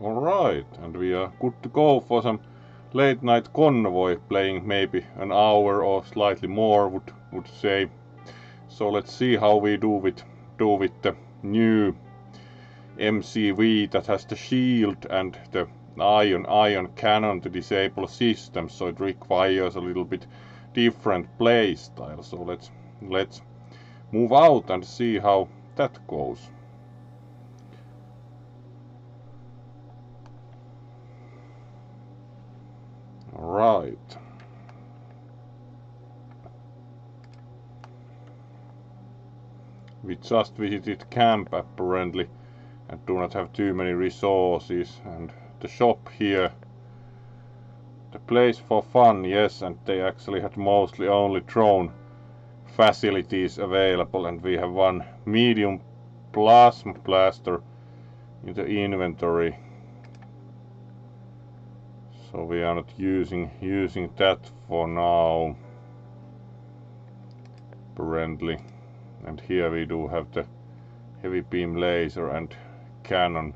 Alright, and we are good to go for some late night convoy, playing maybe an hour or slightly more would say. So let's see how we do with the new MCV that has the shield and the ion cannon to disable systems, so it requires a little bit different play style. So let's move out and see how that goes. Right. We just visited camp apparently and do not have too many resources, and the shop here, the place for fun, yes, and they actually had mostly only drone facilities available, and we have one medium plasma blaster in the inventory, so we are not using that for now apparently. And here we do have the heavy beam laser and cannon.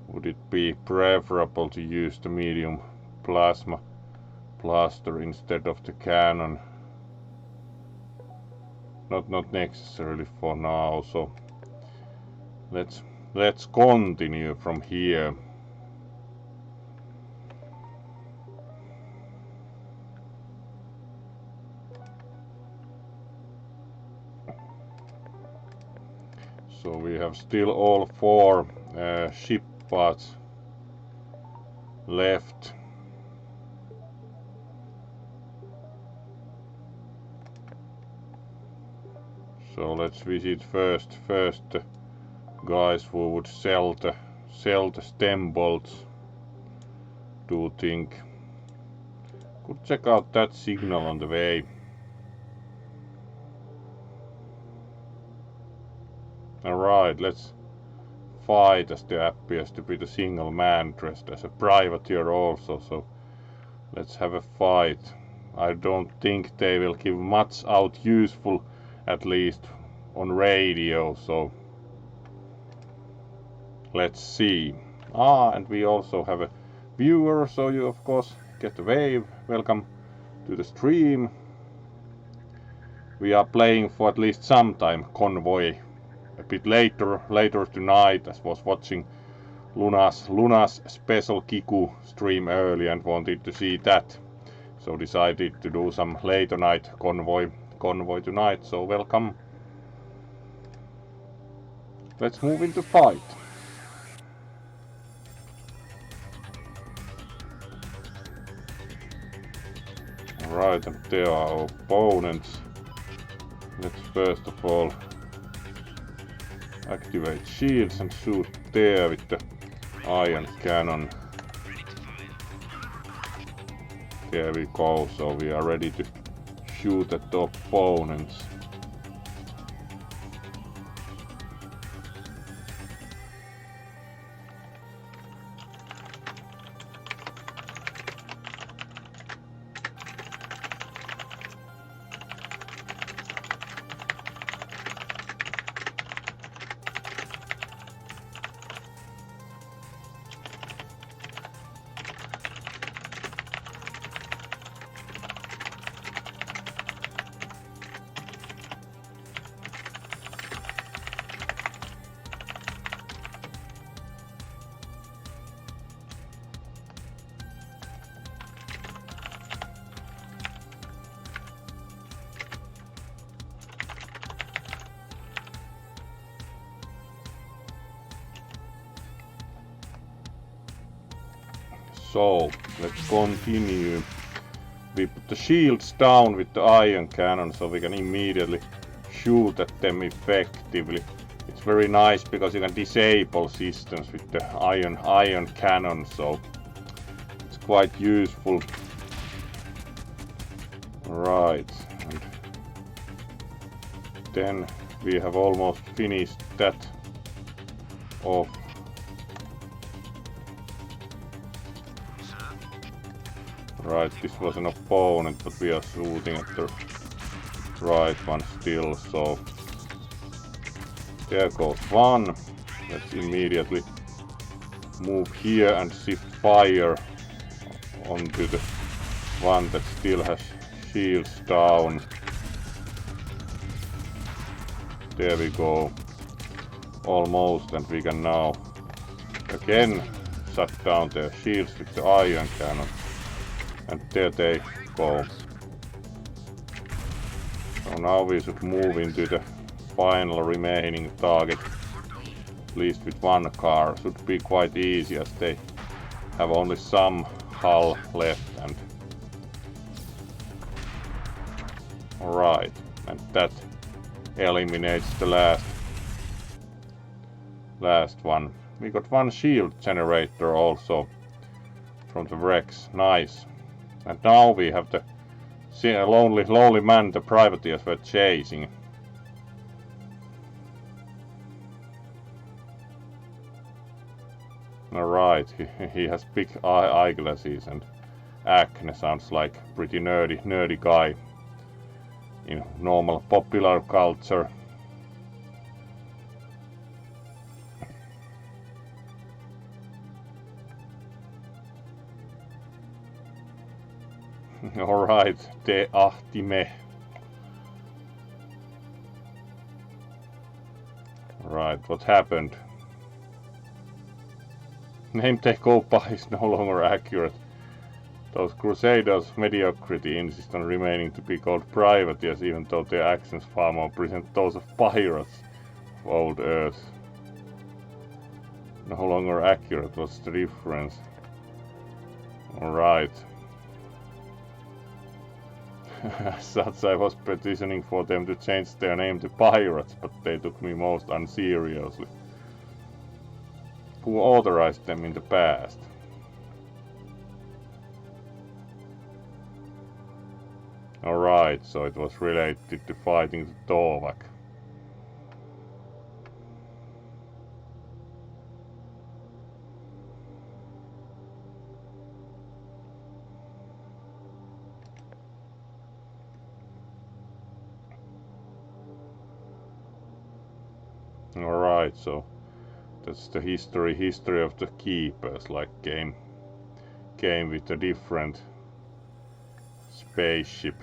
Would it be preferable to use the medium plasma blaster instead of the cannon? Not necessarily for now, so let's continue from here. So we have still all 4 ship parts left. So let's visit first the guys who would sell the stem bolts. Do think could check out that signal on the way. Alright, let's fight, as there appears to be the single man dressed as a privateer also, so let's have a fight. I don't think they will give much out useful, at least on radio, so let's see. And we also have a viewer, so you of course get a wave. Welcome to the stream. We are playing for at least some time Convoy. A bit later tonight, as was watching Luna's special Kiku stream early and wanted to see that, so decided to do some later night convoy tonight. So welcome. Let's move into fight. Alright, and there are our opponents. Let's first of all activate shields and shoot there with the ion cannon. There we go, so we are ready to shoot at the opponents. So let's continue. We put the shields down with the ion cannon so we can immediately shoot at them effectively. It's very nice because you can disable systems with the ion cannon, so it's quite useful. Right, and then we have almost finished that off. Right, this was an opponent, but we are shooting at the right one still, so there goes one. Let's immediately move here and shift fire onto the one that still has shields down. There we go. Almost, and we can now again shut down their shields with the iron cannon. And there they go. So now we should move into the final remaining target. At least with one car. Should be quite easy as they have only some hull left. And alright, and that eliminates the last one. We got one shield generator also from the wrecks. Nice. And now we have the lonely man the privateers were chasing. Alright, he has big eyeglasses and acne, sounds like pretty nerdy guy in normal popular culture. Alright, te ahtime. Right, what happened? Name takeover is no longer accurate. Those crusaders' mediocrity insist on remaining to be called privateers, even though their actions far more present those of pirates of old Earth. No longer accurate, what's the difference? Alright. As such, I was petitioning for them to change their name to pirates, but they took me most unseriously. Who authorized them in the past? Alright, so it was related to fighting the Torvak. Alright, so that's the history of the keepers, like game with a different spaceship.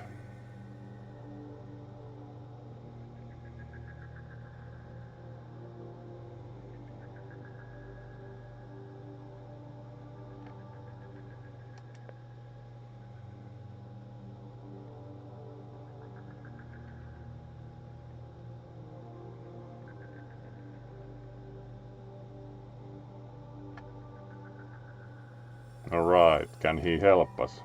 Alright, can he help us?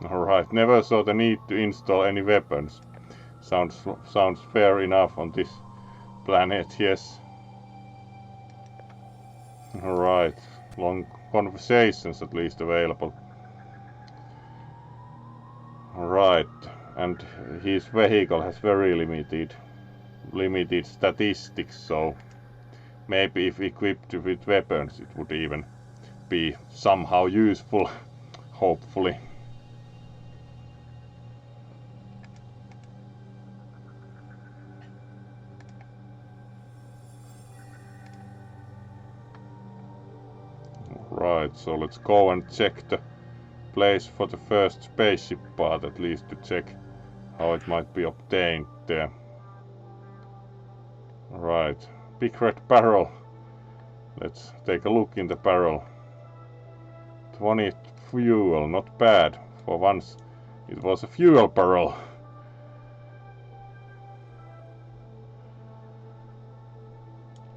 Alright, never saw the need to install any weapons. Sounds fair enough on this planet, yes. Alright, long conversations at least available. Alright, and his vehicle has very limited statistics, so maybe if equipped with weapons it would even be somehow useful, hopefully. Right, so let's go and check the place for the first spaceship part, at least to check how it might be obtained there. Right, big red barrel. Let's take a look in the barrel. 20 fuel, not bad. For once it was a fuel barrel.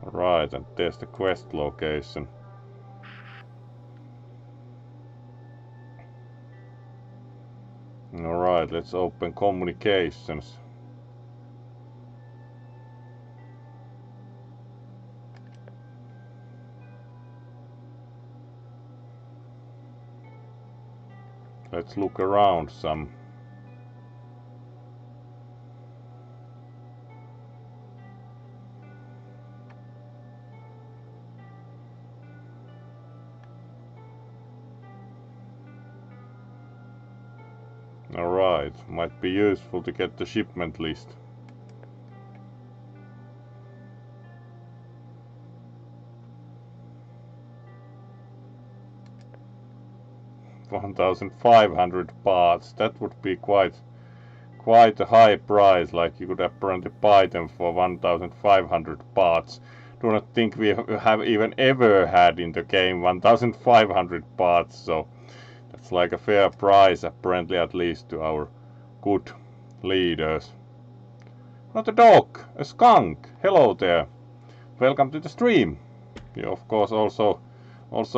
Right, and there's the quest location. Alright, let's open communications. Let's look around some. Alright, might be useful to get the shipment list. $1,500 parts, that would be quite a high price, like you could apparently buy them for 1,500 parts. Do not think we have even ever had in the game 1,500 parts, so that's like a fair price, apparently, at least to our good leaders. Not a dog, a skunk. Hello there. Welcome to the stream. You of course also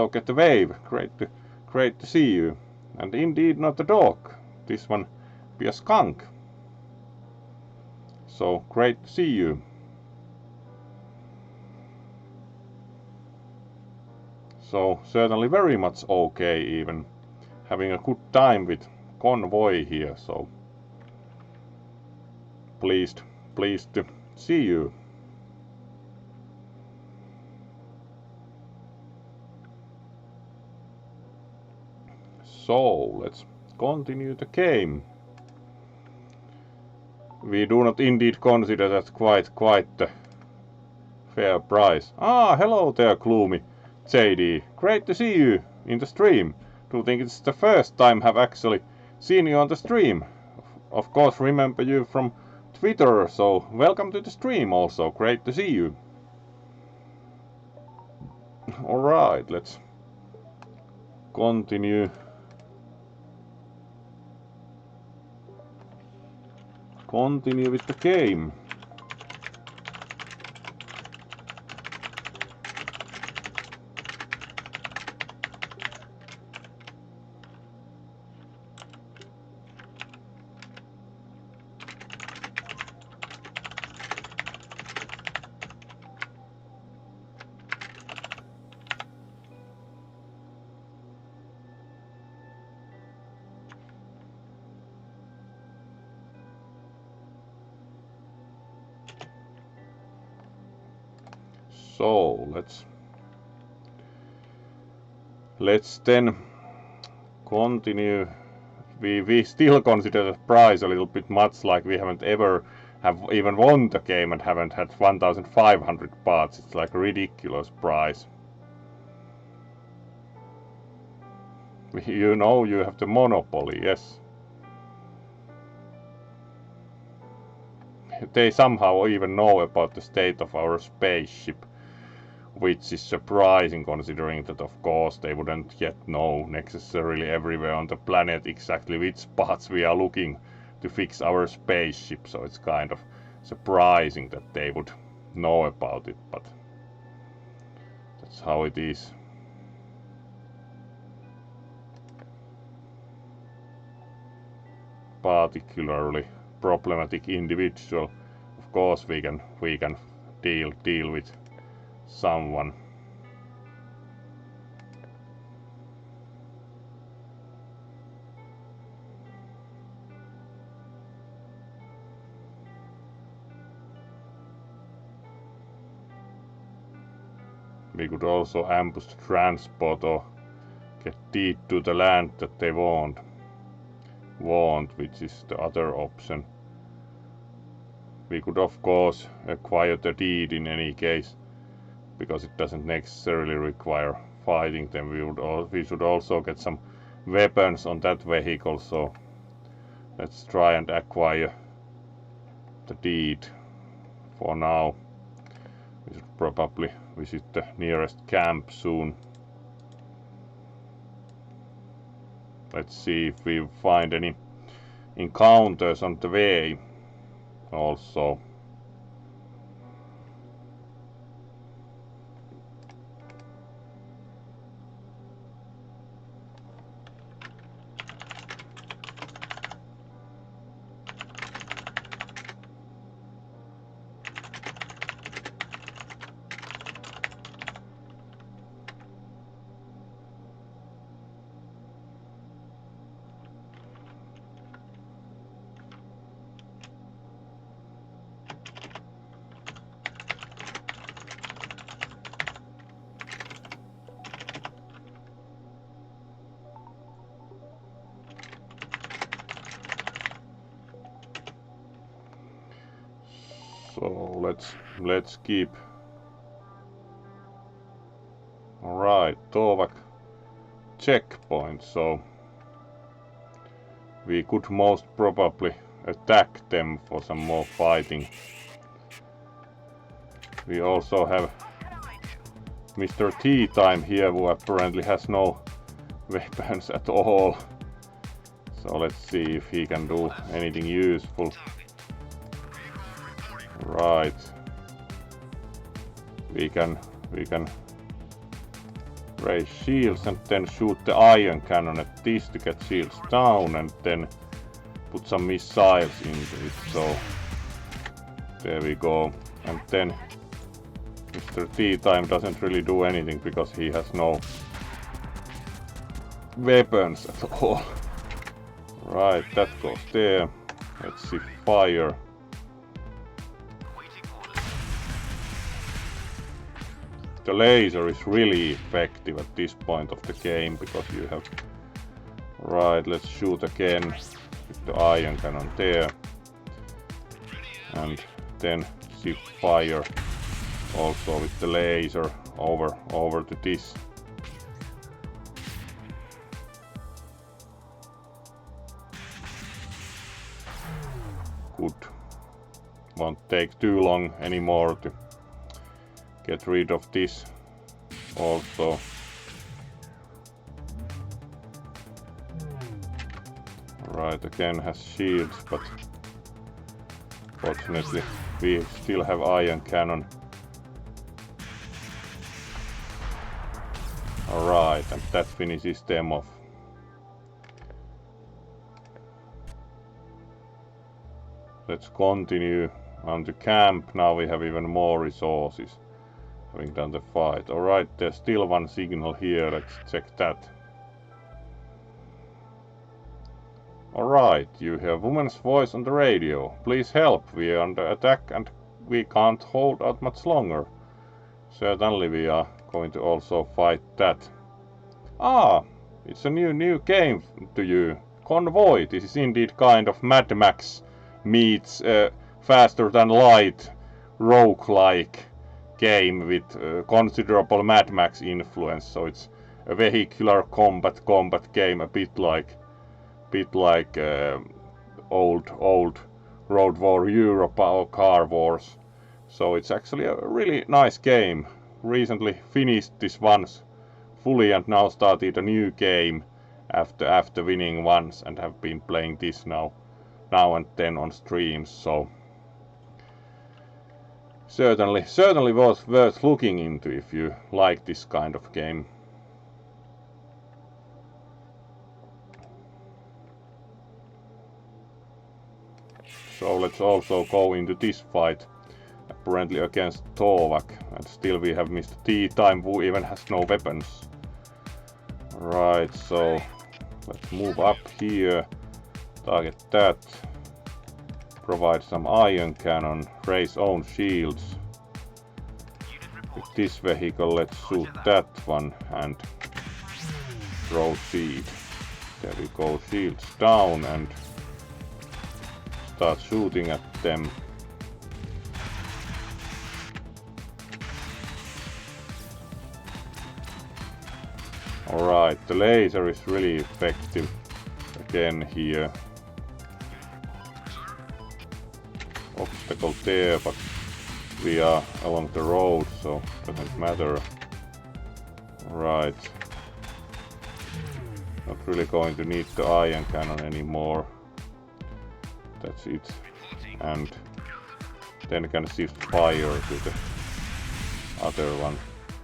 get the wave. Great to see you. And indeed not a dog. This one be a skunk. So great to see you. So certainly very much okay, even having a good time with Convoy here, so pleased to see you. So let's continue the game. We do not indeed consider that quite the fair price. Ah, hello there, Gloomy JD. Great to see you in the stream. Do think it's the first time I've actually seen you on the stream. Of course, remember you from Twitter, so welcome to the stream also. Great to see you. Alright, let's continue. Continue with the game. So let's then continue. We still consider the price a little bit much, like we haven't ever have even won the game and haven't had 1,500 parts. It's like a ridiculous price. You know you have the monopoly, yes. They somehow even know about the state of our spaceship, which is surprising considering that of course they wouldn't yet know necessarily everywhere on the planet exactly which parts we are looking to fix our spaceship, so it's kind of surprising that they would know about it, but that's how it is. Particularly problematic individual, of course we can deal with someone. We could also ambush the transport or get deed to the land that they want, which is the other option. We could of course acquire the deed in any case, because it doesn't necessarily require fighting them. We should also get some weapons on that vehicle, so let's try and acquire the deed. For now, we should probably visit the nearest camp soon. Let's see if we find any encounters on the way also. So let's keep. Alright, Tovak checkpoint, so we could most probably attack them for some more fighting. We also have Mr. Tea Time here, who apparently has no weapons at all. So let's see if he can do anything useful. Right. We can raise shields and then shoot the iron cannon at this to get shields down, and then put some missiles into it. So there we go. And then Mr. Tea Time doesn't really do anything because he has no weapons at all. Right, that goes there. Let's see, fire. The laser is really effective at this point of the game because you have... Right, let's shoot again with the iron cannon there. And then see fire also with the laser over to this. Good. Won't take too long anymore to get rid of this also. Right, again has shields, but fortunately we still have iron cannon. Alright, and that finishes them off. Let's continue on the camp. Now we have even more resources, having done the fight. Alright, there's still one signal here. Let's check that. Alright, you hear woman's voice on the radio. Please help, we are under attack and we can't hold out much longer. Certainly we are going to also fight that. Ah, it's a new game to you. Convoy, this is indeed kind of Mad Max meets faster than light roguelike game with considerable Mad Max influence. So it's a vehicular combat game, a bit like old Road War Europe or Car Wars. So it's actually a really nice game. Recently finished this once fully and now started a new game after winning once, and have been playing this now and then on streams. So certainly was worth looking into if you like this kind of game. So let's also go into this fight, apparently against Tovak, and still we have Mr. Tea Time, who even has no weapons. Right, so let's move up here, target that, provide some iron cannon, raise own shields. With this vehicle let's shoot that one and proceed. There we go, shields down and start shooting at them. Alright, the laser is really effective again here. Obstacle there, but we are along the road, so doesn't matter. Right. Not really going to need the iron cannon anymore. That's it. And then can shift fire to the other one.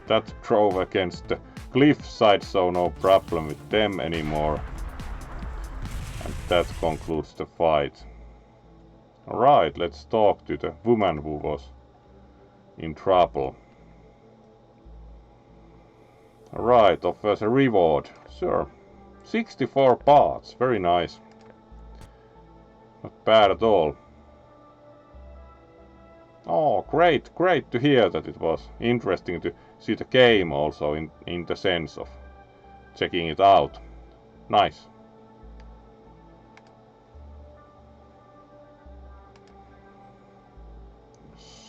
That drove against the cliffside, so no problem with them anymore. And that concludes the fight. Alright, let's talk to the woman who was in trouble. Alright, offers a reward. Sure. 64 parts, very nice. Not bad at all. Oh, great to hear that. It was interesting to see the game also in the sense of checking it out. Nice.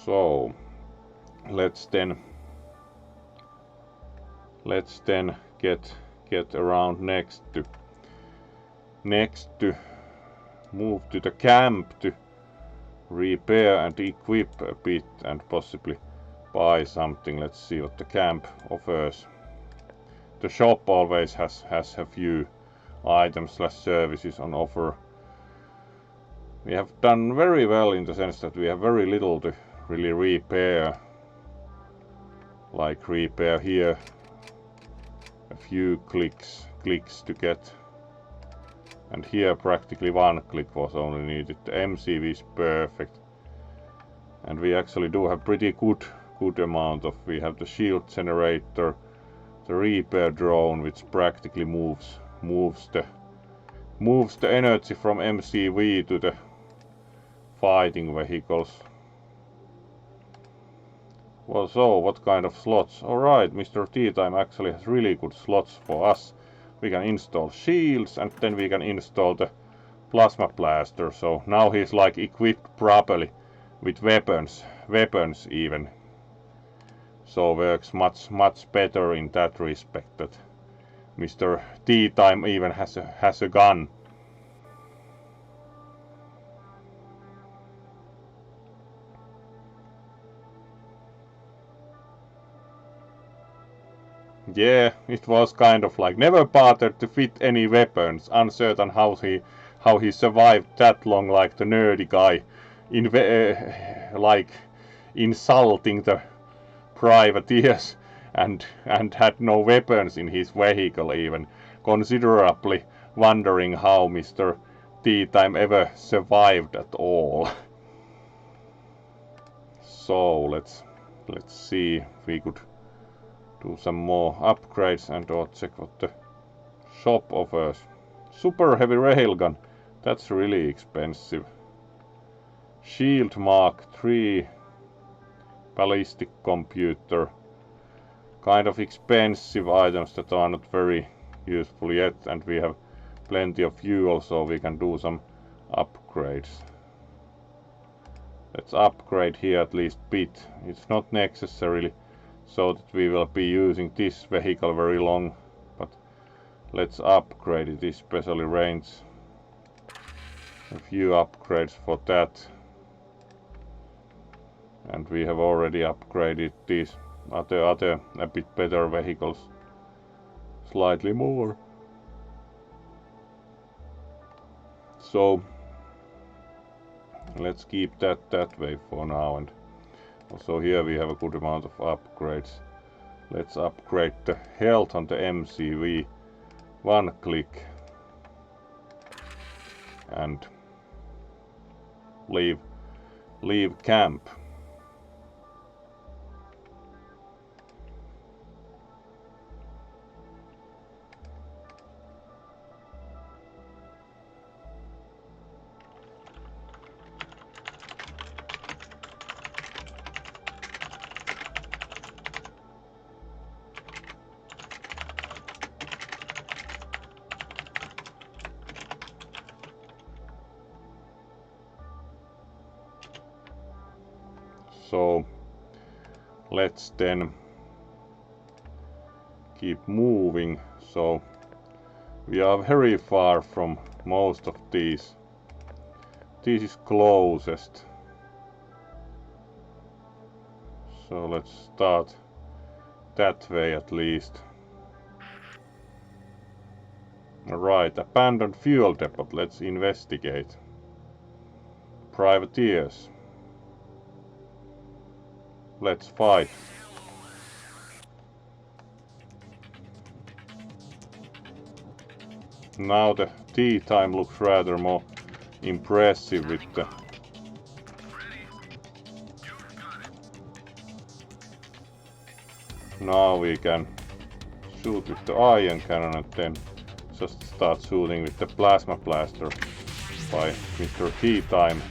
So let's then get around next to move to the camp to repair and equip a bit and possibly buy something. Let's see what the camp offers. The shop always has a few items / services on offer. We have done very well in the sense that we have very little to really repair. Like repair here, a few clicks to get, and here practically 1 click was only needed. The MCV is perfect, and we actually do have pretty good amount of. We have the shield generator, the repair drone, which practically moves the energy from MCV to the fighting vehicles. Well, so what kind of slots? Alright, Mr. T-Time actually has really good slots for us. We can install shields and then we can install the plasma blaster. So now he's like equipped properly with weapons even. So works much better in that respect that Mr. T-Time even has a gun. Yeah, it was kind of like never bothered to fit any weapons, uncertain how he survived that long, like the nerdy guy, like insulting the privateers and had no weapons in his vehicle even, considerably wondering how Mr. T-Time ever survived at all. So let's see if we could do some more upgrades and or check what the shop offers. Super heavy railgun, that's really expensive. Shield Mark 3, ballistic computer, kind of expensive items that are not very useful yet, and we have plenty of fuel so we can do some upgrades. Let's upgrade here at least bit. It's not necessarily so that we will be using this vehicle very long, but let's upgrade it, especially range. A few upgrades for that. And we have already upgraded these other a bit better vehicles slightly more. So let's keep that way for now, and also here we have a good amount of upgrades. Let's upgrade the health on the MCV. 1 click. And leave camp. So let's then keep moving. So we are very far from most of these. This is closest. So let's start that way at least. Alright, abandoned fuel depot. Let's investigate. Privateers. Let's fight. Now the T-Time looks rather more impressive with the now we can shoot with the ion cannon and then just start shooting with the plasma blaster by Mr. T-Time.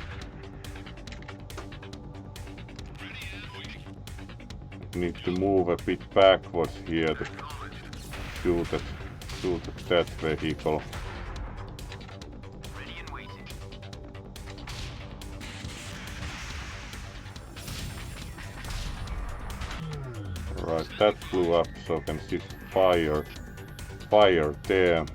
Need to move a bit backwards here to shoot at that vehicle. Alright, that blew up, so can shift fire there.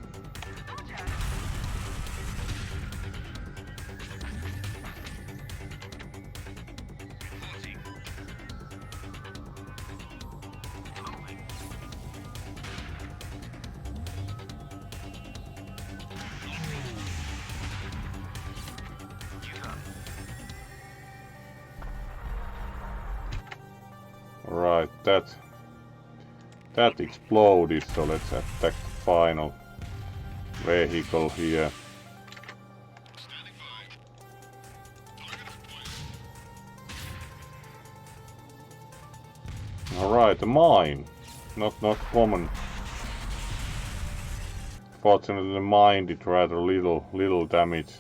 Right, that exploded, so let's attack the final vehicle here. Alright, a mine. Not common. Fortunately the mine did rather little damage.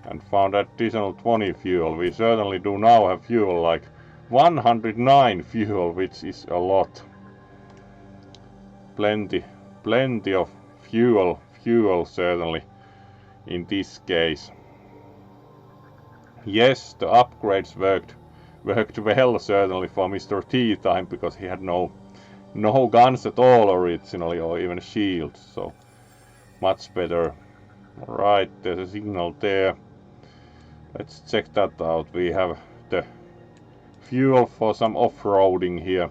And found additional 20 fuel. We certainly do now have fuel, like 109 fuel, which is a lot. Plenty of fuel certainly in this case. Yes, the upgrades worked well certainly for Mr. T time, because he had no guns at all originally, or even shields, so much better. Alright, there's a signal there. Let's check that out. We have the fuel for some off-roading here.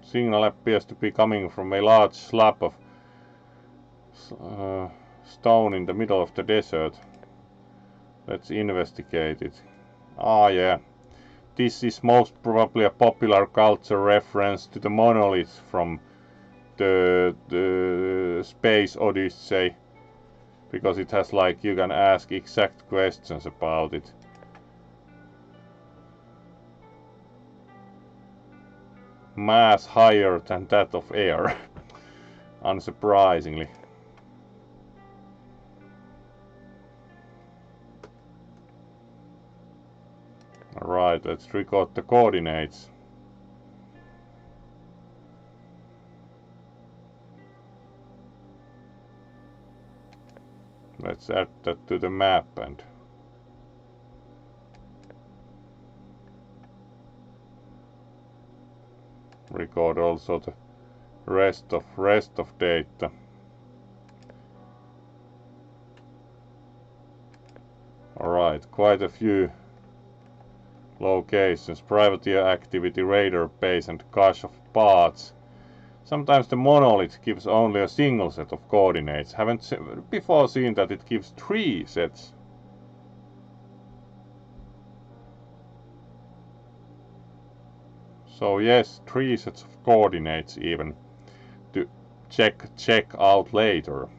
Signal appears to be coming from a large slab of stone in the middle of the desert. Let's investigate it. Ah, yeah. This is most probably a popular culture reference to the monolith from the Space Odyssey. Because it has, like, you can ask exact questions about it. Mass higher than that of air. Unsurprisingly. Alright, let's record the coordinates. Let's add that to the map and record also the rest of data. Alright, quite a few locations. Privateer activity, radar base and cache of parts. Sometimes the monolith gives only a single set of coordinates. Haven't before seen that it gives 3 sets. So yes, 3 sets of coordinates even to check out later.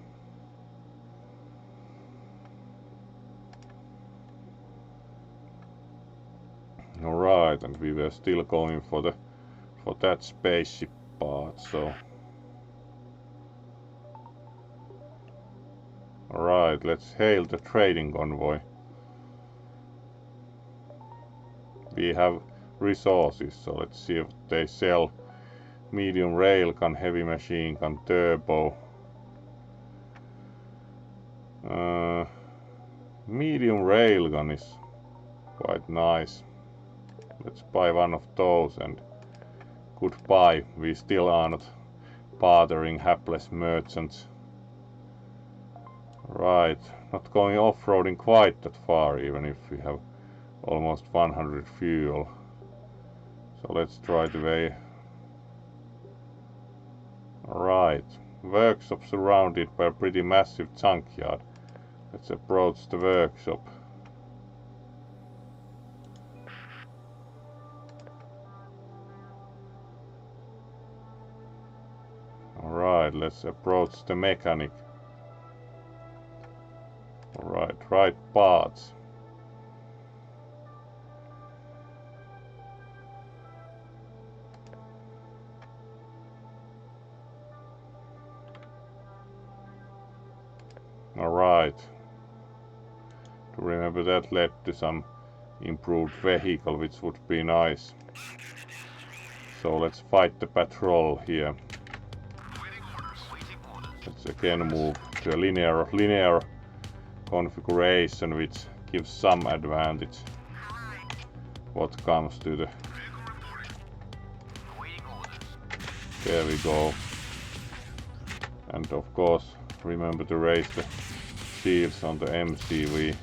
Alright, and we were still going for that spaceship part, so alright, let's hail the trading convoy. We have resources, so let's see if they sell medium railgun, heavy machine gun, turbo. Medium railgun is quite nice. Let's buy one of those and goodbye. We still are not bothering hapless merchants. Right, not going off-roading quite that far, even if we have almost 100 fuel. So let's try the way. Alright, workshop surrounded by a pretty massive junkyard. Let's approach the workshop. Alright, let's approach the mechanic. Alright, right parts. Alright. To remember, that led to some improved vehicle, which would be nice. So let's fight the patrol here. Let's again move to a linear configuration, which gives some advantage. what comes to the... There we go. And of course, remember to raise the shields on the MCV.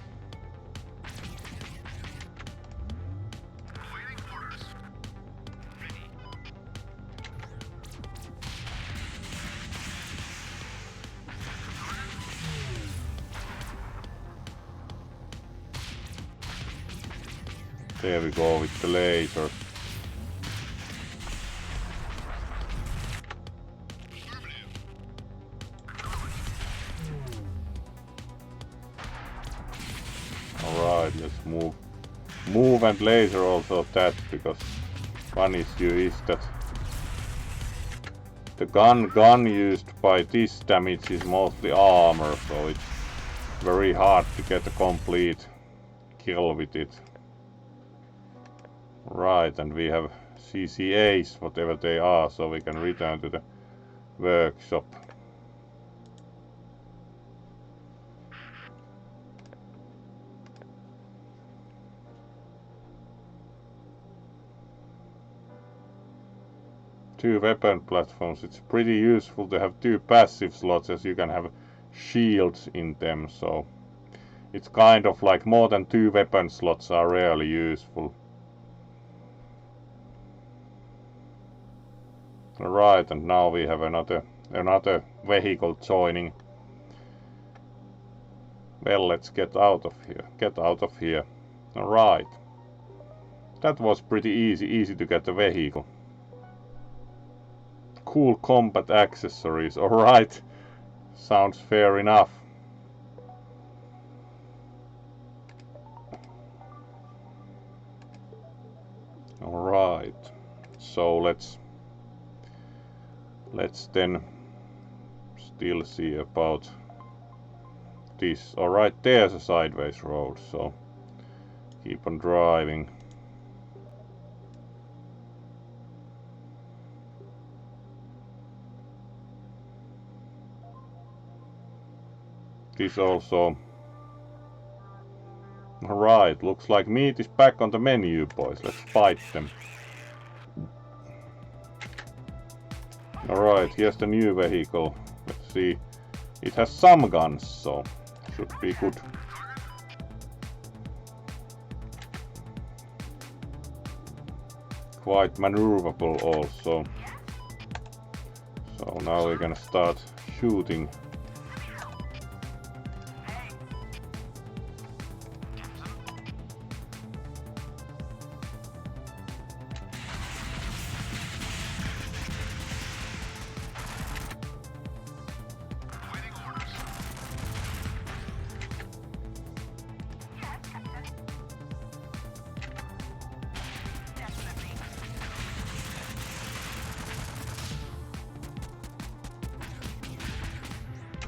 There we go with the laser. Alright, let's move. Move and laser also that, because one issue is that the gun used by this damage is mostly armor, so it's very hard to get a complete kill with it. Right, and we have CCAs, whatever they are, so we can return to the workshop. Two weapon platforms. It's pretty useful to have two passive slots, as you can have shields in them, so it's kind of like more than two weapon slots are rarely useful. Right, and now we have another vehicle joining. Well, let's get out of here. Get out of here. Alright. That was pretty easy to get a vehicle. Cool combat accessories. Alright. Sounds fair enough. Alright. So let's then still see about this. Alright, there's a sideways road, so keep on driving. This also. Alright, looks like meat is back on the menu, boys. Let's fight them. Alright, here's the new vehicle. Let's see. It has some guns, so should be good. Quite maneuverable also. So now we're gonna start shooting.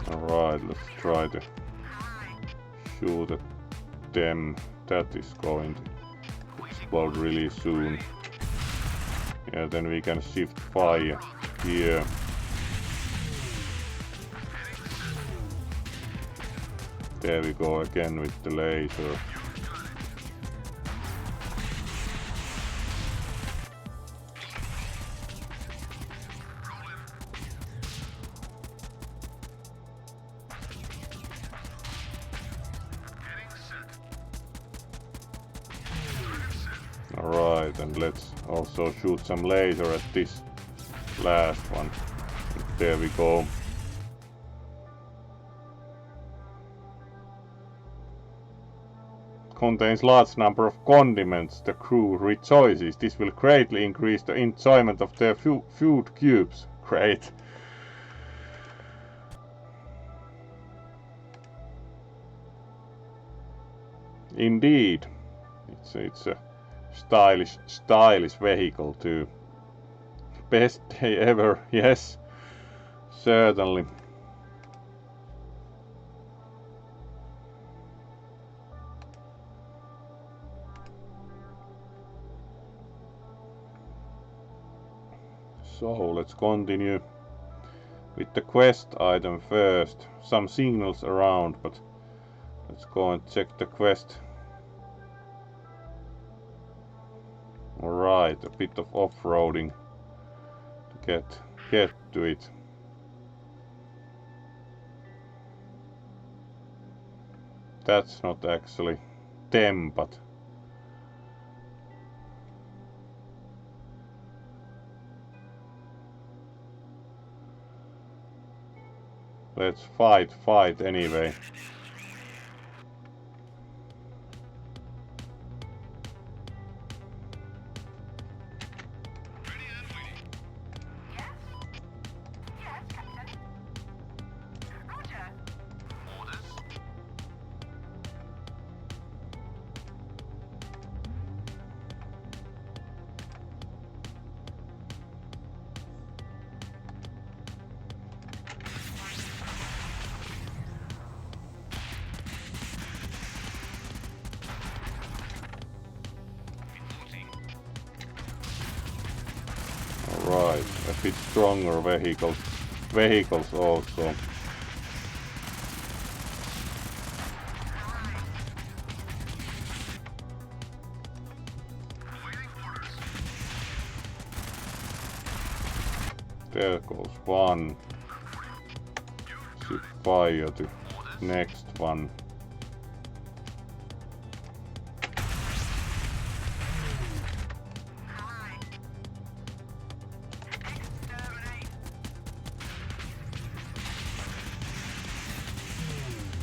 Alright, let's try to shoot at them. That is going to explode really soon. Yeah, then we can shift fire here. There we go again with the laser. Alright, and let's also shoot some laser at this last one. There we go. Contains large number of condiments. The crew rejoices. This will greatly increase the enjoyment of their food cubes. Great. Indeed. It's a stylish vehicle too. Best day ever. Yes. Certainly. So let's continue with the quest item first. Some signals around, but let's go and check the quest. Alright, a bit of off-roading to get to it. That's not actually them, but let's fight anyway. Right, a bit stronger vehicles also. There goes one. Should fire to next one.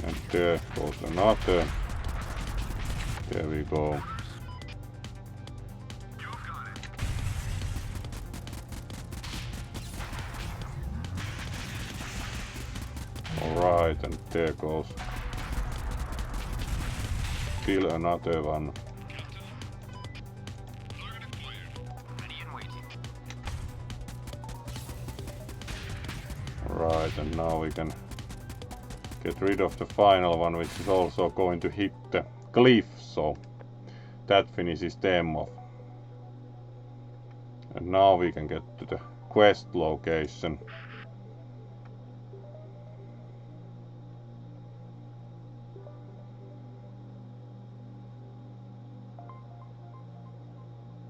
And there goes another. There we go. Alright, and there goes still another one. Alright, and now we can get rid of the final one, which is also going to hit the cliff, so that finishes them off. And now we can get to the quest location.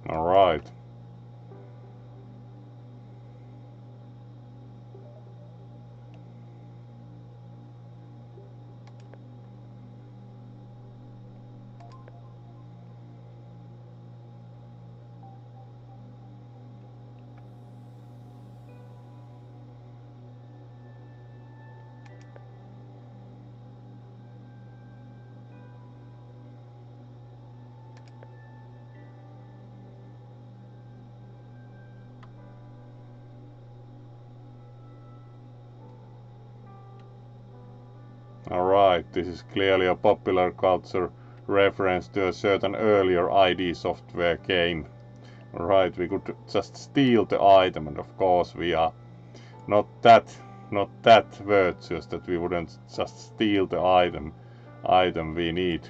Alright. Alright, this is clearly a popular culture reference to a certain earlier ID software game. Alright, we could just steal the item, and of course we are not that virtuous that we wouldn't just steal the item we need.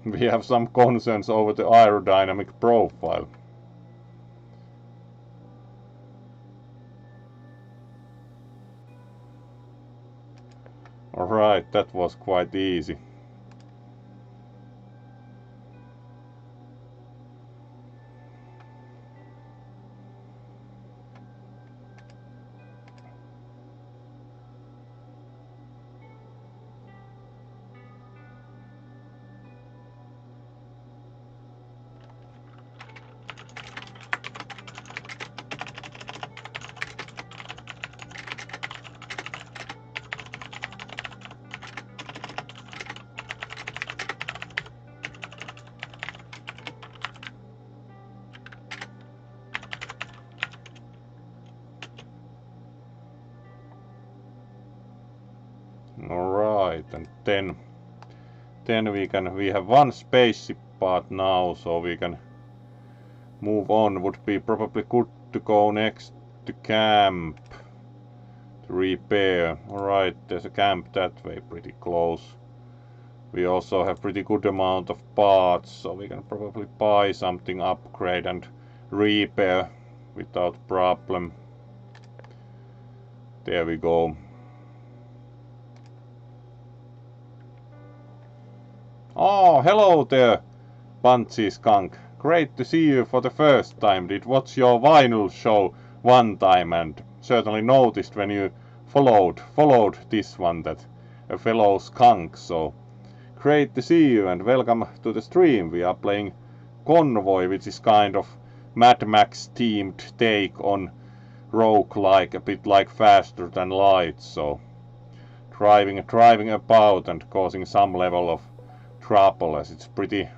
We have some concerns over the aerodynamic profile. Alright, that was quite easy. Alright, and then we have one spaceship part now, so we can move on. Would be probably good to go next to camp to repair. Alright, there's a camp that way, pretty close. We also have pretty good amount of parts, so we can probably buy something, upgrade and repair without problem. There we go. Oh, hello there, Punchy Skunk. Great to see you for the first time. Did watch your vinyl show one time and certainly noticed when you followed this one that a fellow skunk. So great to see you and welcome to the stream. We are playing Convoy, which is kind of Mad Max themed take on roguelike, a bit like Faster Than Light. So driving about and causing some level of trouble, as it's pretty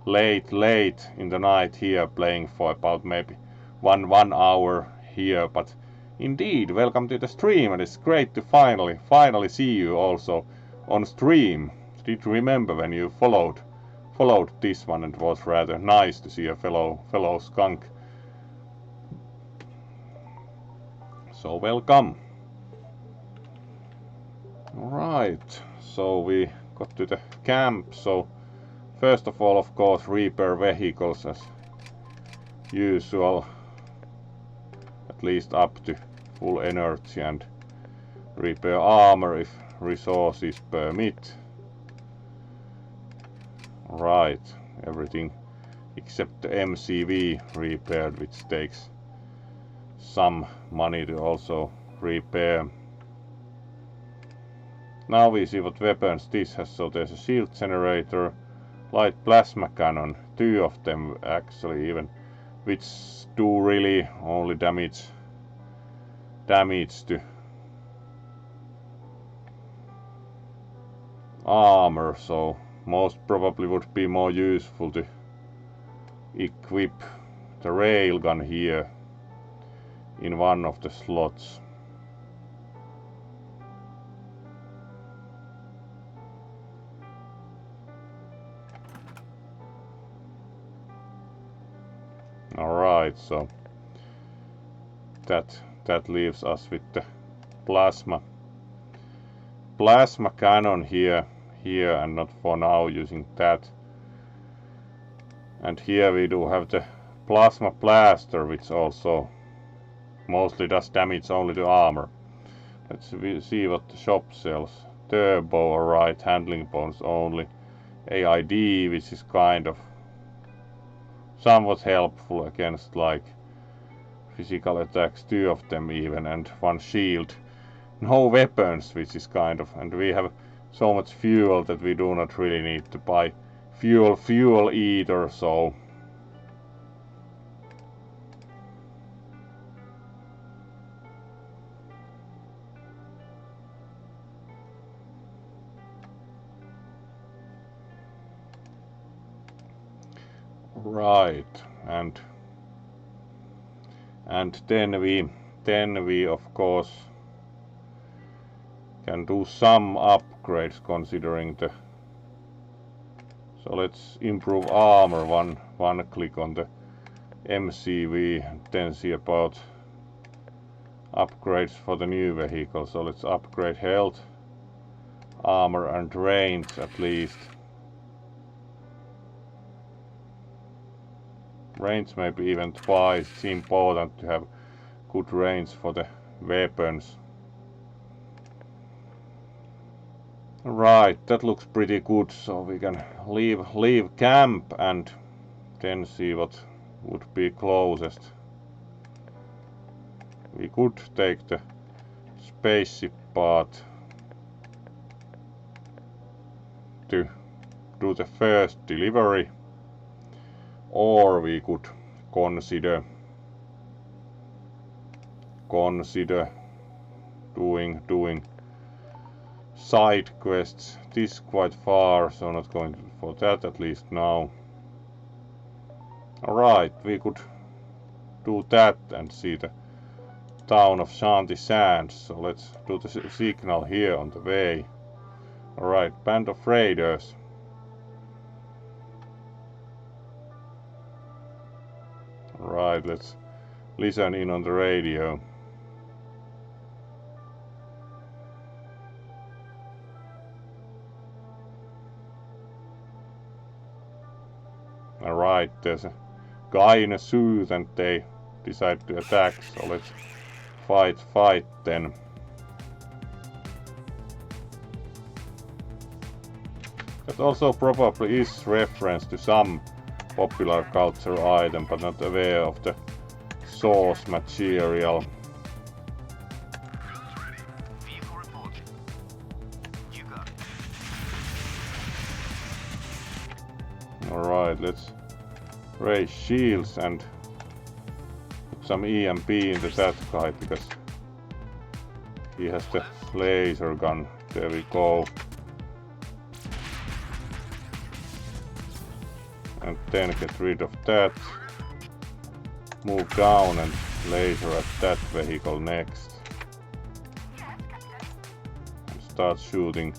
late in the night here, playing for about maybe one hour here. But indeed, welcome to the stream, and it's great to finally see you also on stream. Did you remember when you followed this one? And it was rather nice to see a fellow skunk. So welcome. Alright, so we got to the camp. So first of all, of course, repair vehicles as usual, at least up to full energy, and repair armor if resources permit. Right, everything except the MCV repaired, which takes some money to also repair. Now we see what weapons this has. So there's a shield generator, light plasma cannon, 2 of them actually even, which do really only damage to armor, so most probably would be more useful to equip the railgun here in one of the slots. Alright, so that leaves us with the plasma cannon here, and not for now using that. And here we do have the plasma blaster, which also mostly does damage only to armor. Let's see what the shop sells. Turbo, alright, handling bonus only. AID, which is kind of somewhat helpful against like physical attacks, 2 of them even, and 1 shield. No weapons, which is kind of, and we have so much fuel that we do not really need to buy fuel either, so right, and then we of course can do some upgrades considering the. So let's improve armor, one click on the MCV, and then see about upgrades for the new vehicle. So let's upgrade health, armor and range at least. Range maybe even twice. It's important to have good range for the weapons. Right, that looks pretty good, so we can leave camp and then see what would be closest. We could take the spaceship part to do the first delivery, or we could consider doing side quests. This is quite far, so not going for that at least now. Alright, we could do that and see the town of Shanty Sands. So let's do the signal here on the way. Alright, band of raiders. Alright, let's listen in on the radio. Alright, there's a guy in a suit and they decide to attack, so let's fight then. That also probably is reference to some popular culture item, but not aware of the source material. Alright, let's raise shields and put some EMP into that guy because he has the laser gun. There we go. And then get rid of that. Move down and laser at that vehicle next. And start shooting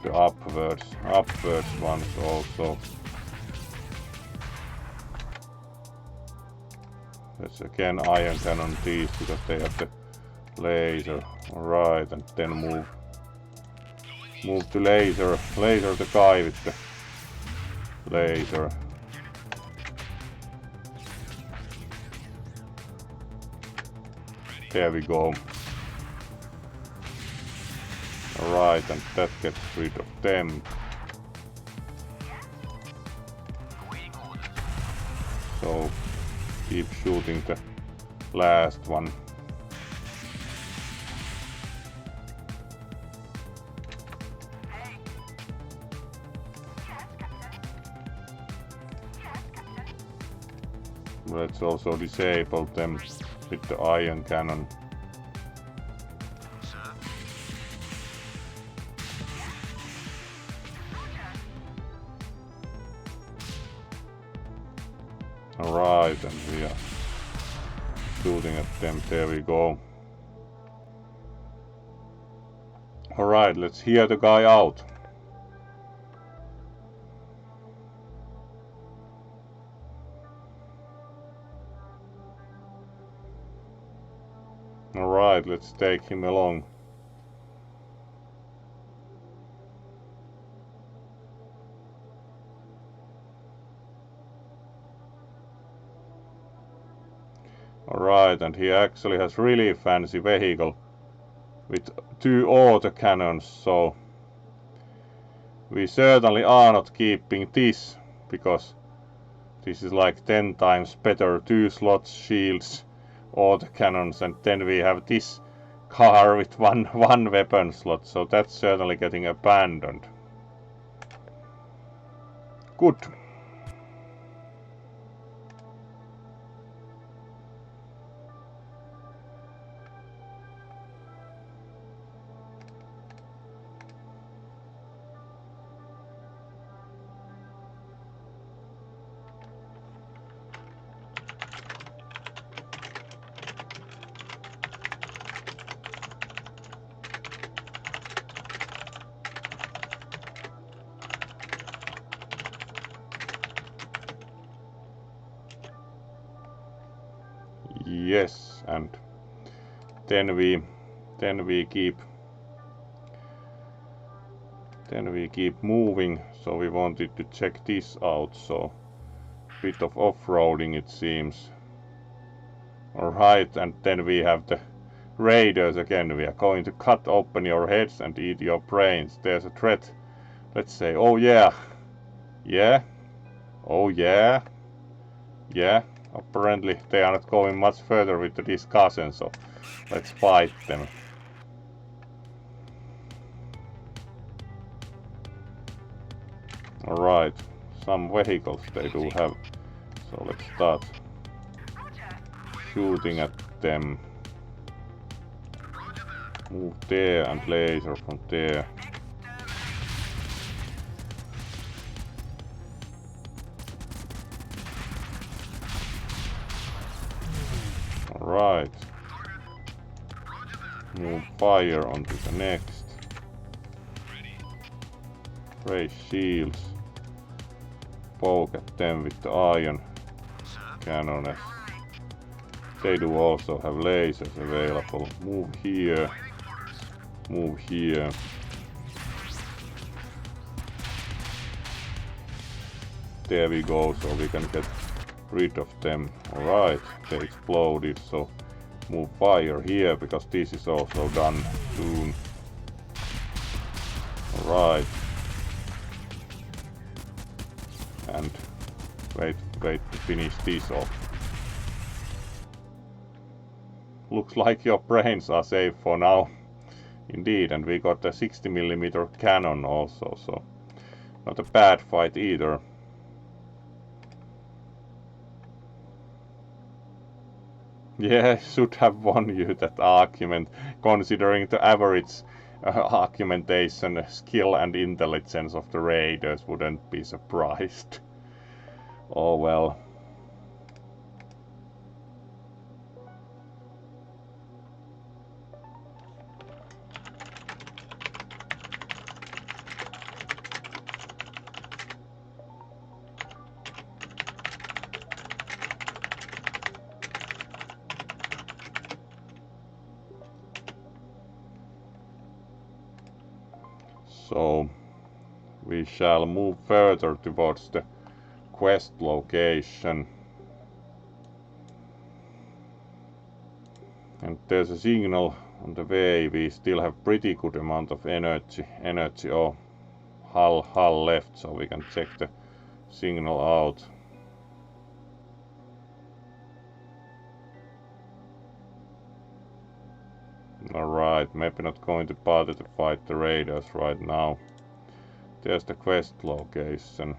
the upwards ones also. Let's again iron cannon these because they have the laser. Alright, and then move to laser the guy with the laser. There we go. Alright, and that gets rid of them. So keep shooting the last one. Let's also disable them with the iron cannon. Alright, and we are shooting at them. There we go. Alright, let's hear the guy out. Alright, let's take him along. Alright, and he actually has really fancy vehicle with 2 autocannons, so we certainly are not keeping this because this is like 10 times better. 2 slots, shields, autocannons, and then we have this car with one weapon slot, so that's certainly getting abandoned. Good. Yes, and then we keep moving. So we wanted to check this out. So bit of off-roading it seems. Alright, and then we have the raiders again. We are going to cut open your heads and eat your brains. There's a threat. Let's say, oh yeah, yeah, oh yeah, yeah. Apparently they are not going much further with the discussion, so let's fight them. Alright, some vehicles they do have, so let's start shooting at them. Move there and laser from there. Alright. Move fire onto the next. Raise shields. Poke at them with the iron cannon. They do also have lasers available. Move here. Move here. There we go, so we can get rid of them. Alright, they exploded, so move fire here because this is also done soon. Alright. and wait to finish this off. Looks like your brains are safe for now. Indeed, and we got a 60mm cannon also, so not a bad fight either. Yeah, should have won you that argument, considering the average argumentation skill and intelligence of the raiders. Wouldn't be surprised. Oh well. So we shall move further towards the quest location. And there's a signal on the way. We still have pretty good amount of energy or hull left, so we can check the signal out. Alright, maybe not going to bother to fight the raiders right now. There's the quest location.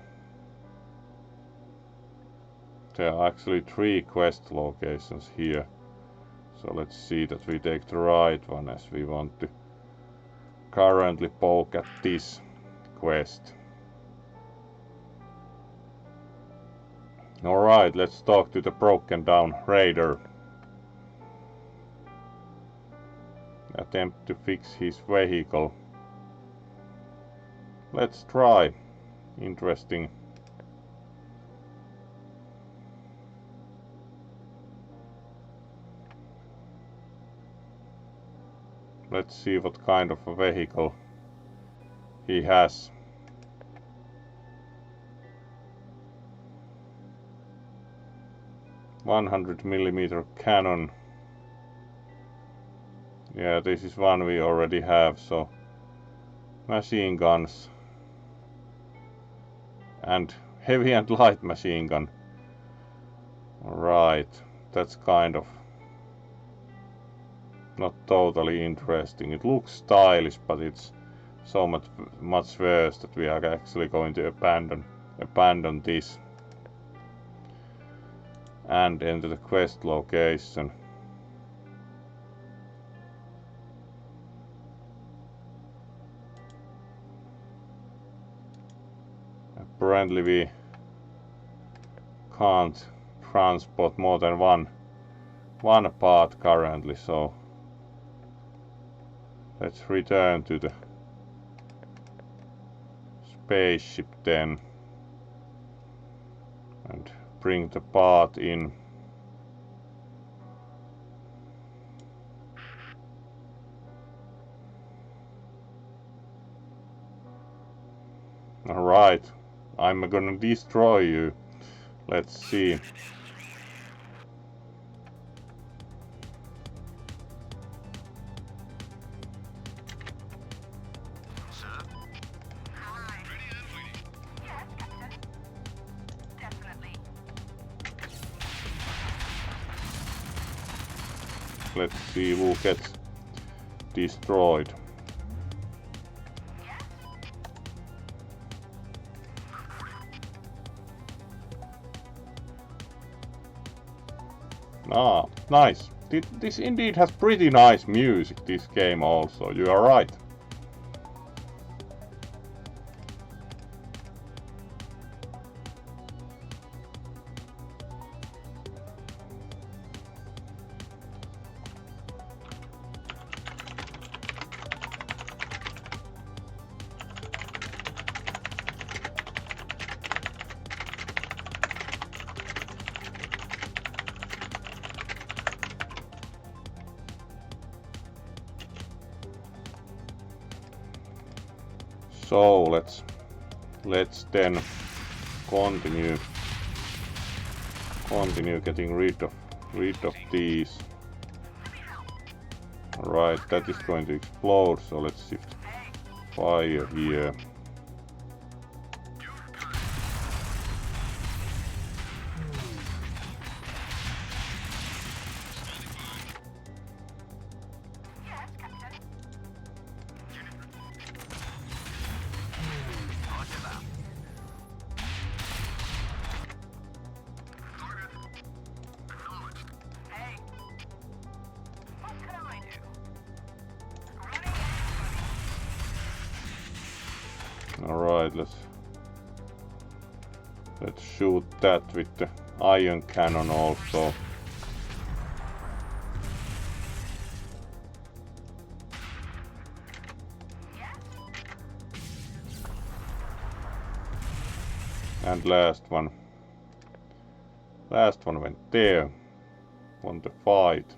There are actually 3 quest locations here. So let's see that we take the right one, as we want to currently poke at this quest. Alright, let's talk to the broken down raider. Attempt to fix his vehicle. Let's try. Interesting. Let's see what kind of a vehicle he has. "100mm cannon. Yeah, this is one we already have, so machine guns and heavy and light machine gun. Alright, that's kind of not totally interesting. It looks stylish, but it's so much worse that we are actually going to abandon this and enter the quest location. Apparently we can't transport more than one part currently, so let's return to the spaceship then and bring the part in. Alright, I'm gonna destroy you. Let's see. Let's see who gets destroyed. Ah, nice. This indeed has pretty nice music, this game also, you are right. So let's then continue getting rid of these. Alright, that is going to explode, so let's shift fire here. Alright, let's shoot that with the iron cannon also. And last one went there. Won the fight.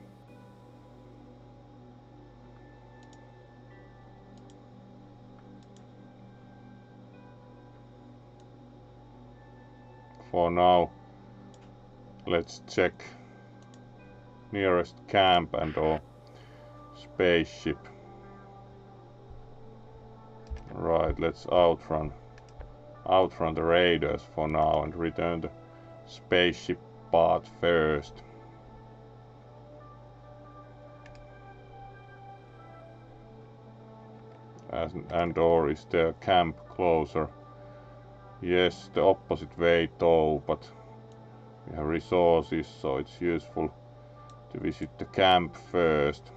For now, let's check nearest camp and or spaceship. Right, let's outrun the raiders for now and return the spaceship part first. And or is their camp closer? Yes, the opposite way though, but we have resources, so it's useful to visit the camp first.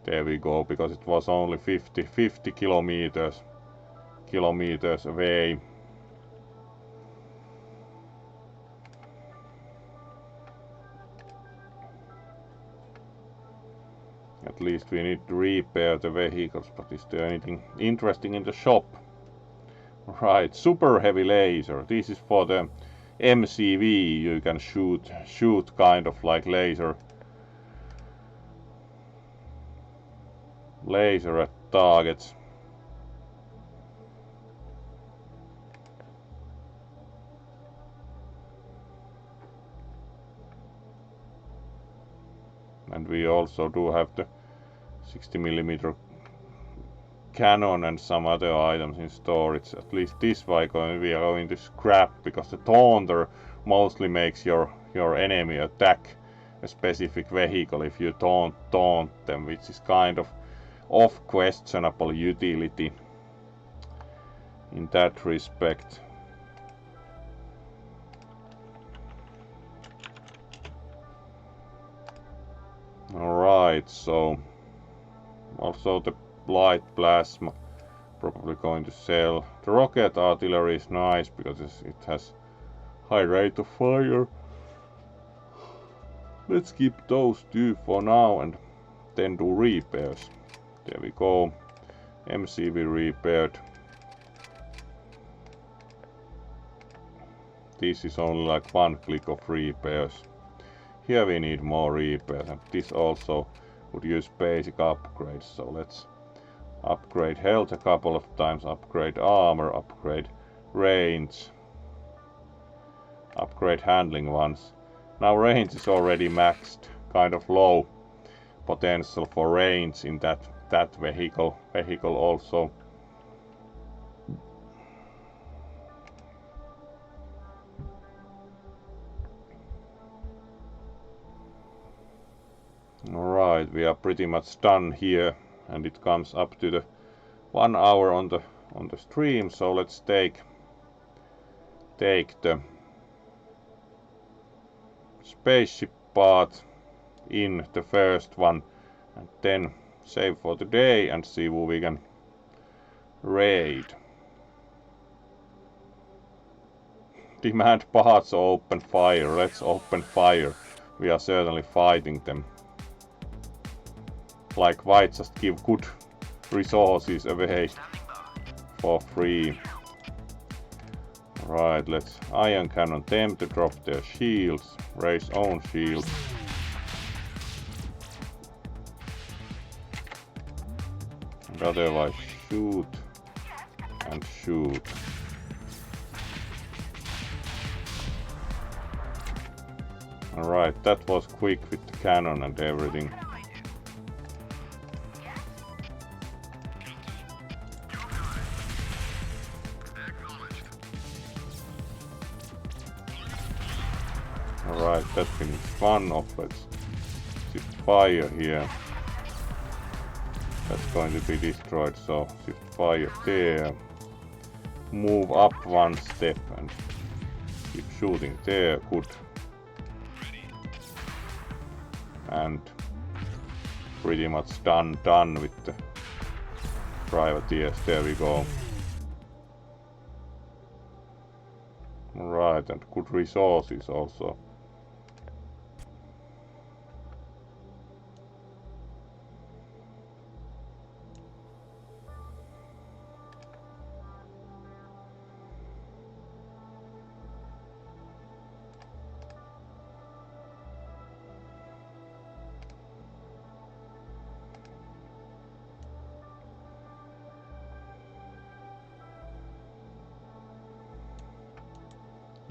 There we go, because it was only 50 kilometers away. At least we need to repair the vehicles, but is there anything interesting in the shop? Right, super heavy laser. This is for the MCV. You can shoot kind of like laser at targets. And we also do have the 60mm cannon and some other items in storage. At least this way we are going to scrap, because the taunter mostly makes your enemy attack a specific vehicle if you taunt them, which is kind of questionable utility in that respect. Alright, so also the light plasma probably going to sell. The rocket artillery is nice because it has high rate of fire. Let's keep those two for now and then do repairs. There we go. MCV repaired. This is only like one click of repairs. Here we need more repairs, and this also would use basic upgrades, so let's upgrade health a couple of times, upgrade armor, upgrade range, upgrade handling once. Now range is already maxed, kind of low potential for range in that vehicle also. Alright, we are pretty much done here, and it comes up to the 1 hour on the stream, so let's take the spaceship part in the first one and then save for the day and see who we can raid. Demand parts or open fire. Let's open fire. We are certainly fighting them. Like, why just give good resources away for free? Right, let's iron cannon them to drop their shields, raise own shield. And otherwise shoot and shoot. Alright, that was quick with the cannon and everything. Alright, that finished one off. Let's shift fire here. That's going to be destroyed, so shift fire there. Move up one step and keep shooting there. Good. And pretty much done with the privateers. There we go. Right, and good resources also.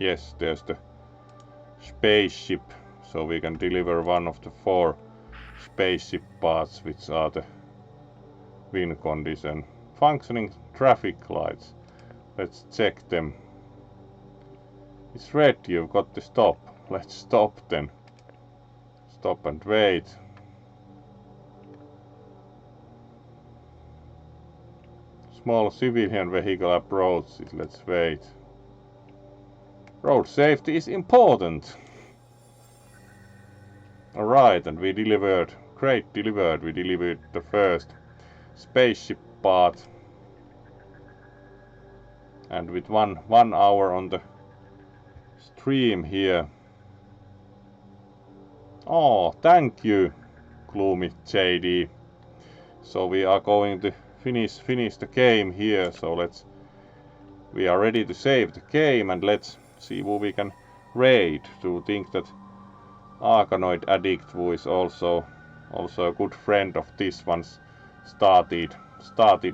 Yes, there's the spaceship, so we can deliver one of the 4 spaceship parts, which are the win condition. Functioning traffic lights. Let's check them. It's red, you've got to stop. Let's stop then. Stop and wait. Small civilian vehicle approaches. Let's wait. Road safety is important. Alright, and we delivered. Great, delivered. We delivered the first spaceship part. And with one hour on the stream here. Oh, thank you, Gloomy JD. So we are going to finish the game here. So we are ready to save the game, and let's see who we can raid. To think that Arkanoid Addict, who is also a good friend of this one, started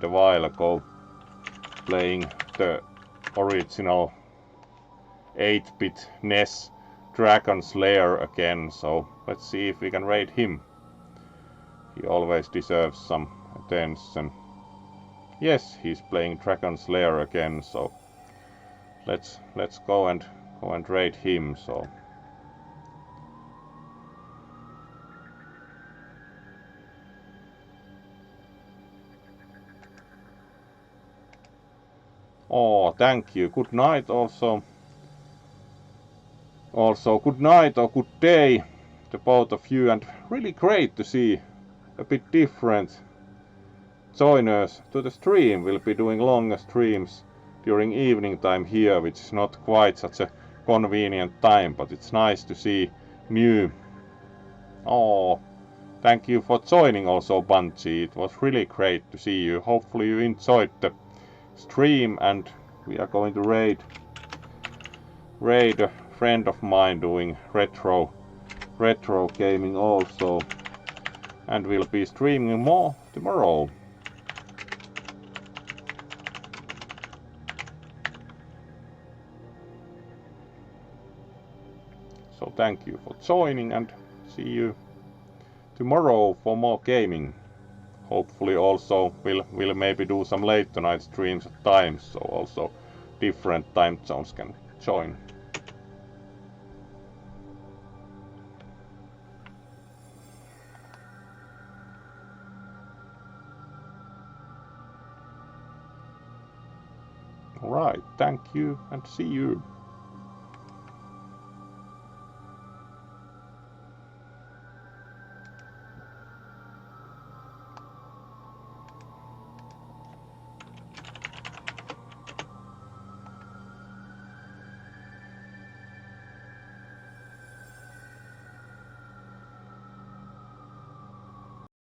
a while ago playing the original 8-bit NES Dragon's Lair again. So let's see if we can raid him. He always deserves some attention. Yes, he's playing Dragon's Lair again, so let's go and raid him. So oh, thank you. Good night also. Also, good night or good day to both of you, and really great to see a bit different joiners to the stream. We'll be doing longer streams during evening time here, which is not quite such a convenient time, but it's nice to see new. Oh, thank you for joining also, Bungie. It was really great to see you. Hopefully you enjoyed the stream, and we are going to raid a friend of mine doing retro gaming also, and we'll be streaming more tomorrow. So thank you for joining, and see you tomorrow for more gaming. Hopefully also we'll maybe do some late night streams at times, so also different time zones can join. Alright, thank you and see you.